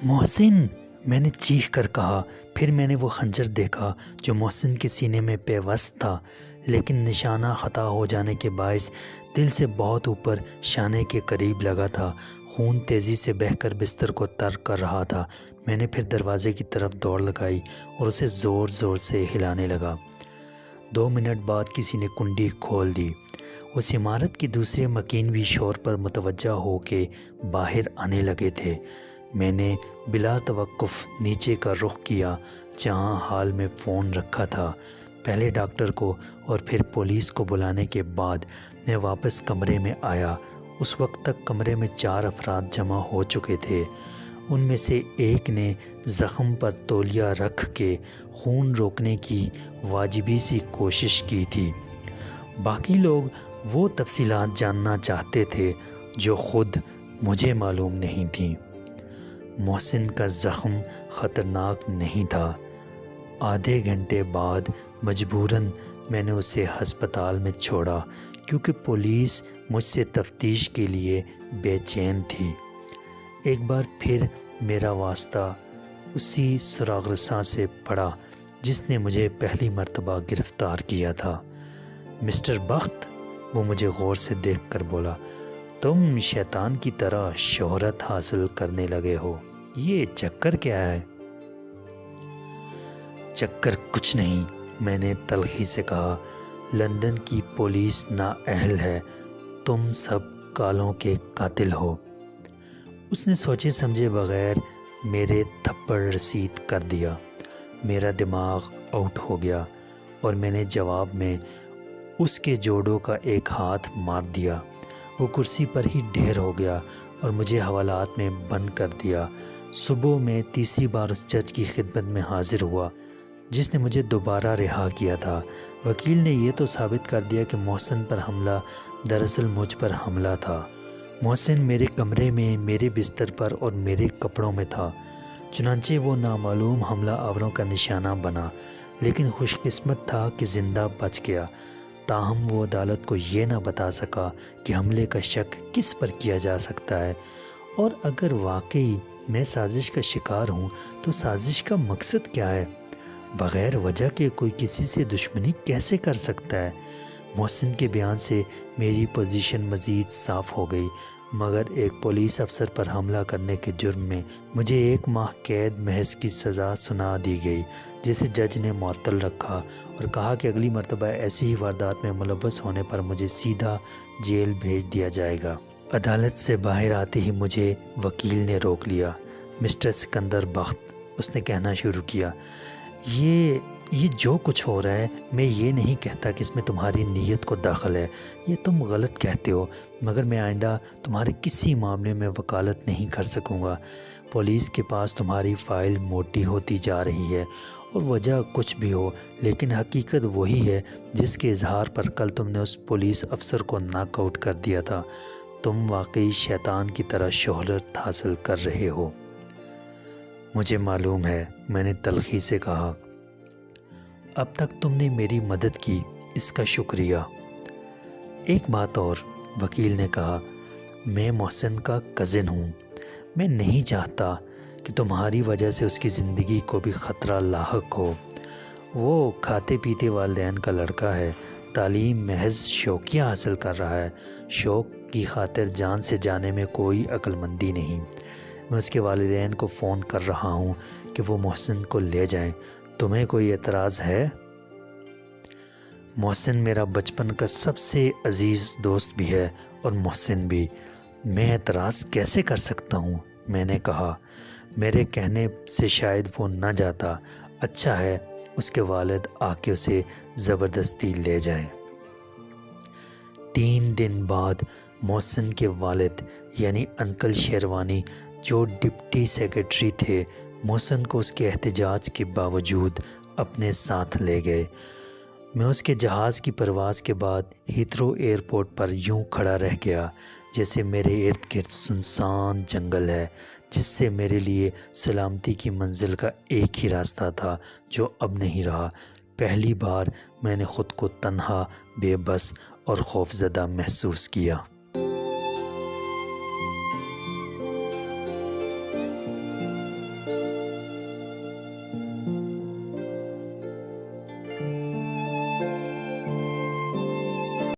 محسن، میں نے چیخ کر کہا۔ پھر میں نے وہ خنجر دیکھا جو محسن کے سینے میں پیوست تھا، لیکن نشانہ خطا ہو جانے کے باعث دل سے بہت اوپر شانے کے قریب لگا تھا۔ خون تیزی سے بہہ کر بستر کو تر کر رہا تھا۔ میں نے پھر دروازے کی طرف دوڑ لگائی اور اسے زور زور سے ہلانے لگا۔ 2 منٹ بعد کسی نے کنڈی کھول دی۔ اس عمارت کی دوسرے مکین بھی شور پر متوجہ ہو کے باہر آنے لگے تھے۔ میں نے بلا توقف نیچے کا رخ کیا جہاں حال میں فون رکھا تھا۔ پہلے ڈاکٹر کو اور پھر پولیس کو بلانے کے بعد میں واپس کمرے میں آیا۔ اس وقت تک کمرے میں 4 افراد جمع ہو چکے تھے۔ ان میں سے ایک نے زخم پر تولیہ رکھ کے خون روکنے کی واجبی سی کوشش کی تھی۔ باقی لوگ وہ تفصیلات جاننا چاہتے تھے جو خود مجھے معلوم نہیں تھیں۔ محسن کا زخم خطرناک نہیں تھا۔ آدھے گھنٹے بعد مجبوراً میں نے اسے ہسپتال میں چھوڑا کیونکہ پولیس مجھ سے تفتیش کے لیے بے چین تھی۔ ایک بار پھر میرا واسطہ اسی سراغ رساں سے پڑا جس نے مجھے پہلی مرتبہ گرفتار کیا تھا۔ مسٹر بخت، وہ مجھے غور سے دیکھ کر بولا، تم شیطان کی طرح شہرت حاصل کرنے لگے ہو، یہ چکر کیا ہے؟ چکر کچھ نہیں، میں نے تلخی سے کہا، لندن کی پولیس نااہل ہے، تم سب کالوں کے قاتل ہو۔ اس نے سوچے سمجھے بغیر میرے تھپڑ رسید کر دیا۔ میرا دماغ آؤٹ ہو گیا اور میں نے جواب میں اس کے جوڑوں کا ایک ہاتھ مار دیا۔ وہ کرسی پر ہی ڈھیر ہو گیا اور مجھے حوالات میں بند کر دیا۔ صبح میں تیسری بار اس جج کی خدمت میں حاضر ہوا جس نے مجھے دوبارہ رہا کیا تھا۔ وکیل نے یہ تو ثابت کر دیا کہ محسن پر حملہ دراصل مجھ پر حملہ تھا۔ محسن میرے کمرے میں میرے بستر پر اور میرے کپڑوں میں تھا، چنانچہ وہ نامعلوم حملہ آوروں کا نشانہ بنا، لیکن خوش قسمت تھا کہ زندہ بچ گیا۔ تاہم وہ عدالت کو یہ نہ بتا سکا کہ حملے کا شک کس پر کیا جا سکتا ہے، اور اگر واقعی میں سازش کا شکار ہوں تو سازش کا مقصد کیا ہے؟ بغیر وجہ کے کوئی کسی سے دشمنی کیسے کر سکتا ہے؟ محسن کے بیان سے میری پوزیشن مزید صاف ہو گئی، مگر ایک پولیس افسر پر حملہ کرنے کے جرم میں مجھے 1 ماہ قید محض کی سزا سنا دی گئی، جسے جج نے معطل رکھا اور کہا کہ اگلی مرتبہ ایسی ہی واردات میں ملوث ہونے پر مجھے سیدھا جیل بھیج دیا جائے گا۔ عدالت سے باہر آتے ہی مجھے وکیل نے روک لیا۔ مسٹر سکندر بخت، اس نے کہنا شروع کیا، یہ جو کچھ ہو رہا ہے، میں یہ نہیں کہتا کہ اس میں تمہاری نیت کو دخل ہے، یہ تم غلط کہتے ہو، مگر میں آئندہ تمہارے کسی معاملے میں وکالت نہیں کر سکوں گا۔ پولیس کے پاس تمہاری فائل موٹی ہوتی جا رہی ہے، اور وجہ کچھ بھی ہو، لیکن حقیقت وہی ہے جس کے اظہار پر کل تم نے اس پولیس افسر کو ناک آؤٹ کر دیا تھا۔ تم واقعی شیطان کی طرح شہرت حاصل کر رہے ہو۔ مجھے معلوم ہے، میں نے تلخی سے کہا، اب تک تم نے میری مدد کی، اس کا شکریہ۔ ایک بات اور، وکیل نے کہا، میں محسن کا کزن ہوں، میں نہیں چاہتا کہ تمہاری وجہ سے اس کی زندگی کو بھی خطرہ لاحق ہو۔ وہ کھاتے پیتے والدین کا لڑکا ہے، تعلیم محض شوقیہ حاصل کر رہا ہے، شوق کی خاطر جان سے جانے میں کوئی عقل مندی نہیں۔ میں اس کے والدین کو فون کر رہا ہوں کہ وہ محسن کو لے جائیں، تمہیں کوئی اعتراض ہے؟ محسن میرا بچپن کا سب سے عزیز دوست بھی ہے اور محسن بھی، میں اعتراض کیسے کر سکتا ہوں؟ میں نے کہا، میرے کہنے سے شاید وہ نہ جاتا، اچھا ہے اس کے والد آ کے اسے زبردستی لے جائیں۔ 3 دن بعد محسن کے والد یعنی انکل شیروانی، جو ڈپٹی سیکرٹری تھے، محسن کو اس کے احتجاج کے باوجود اپنے ساتھ لے گئے۔ میں اس کے جہاز کی پرواز کے بعد ہیتھرو ایئرپورٹ پر یوں کھڑا رہ گیا جیسے میرے ارد گرد سنسان جنگل ہے، جس سے میرے لیے سلامتی کی منزل کا ایک ہی راستہ تھا جو اب نہیں رہا۔ پہلی بار میں نے خود کو تنہا، بے بس اور خوفزدہ محسوس کیا۔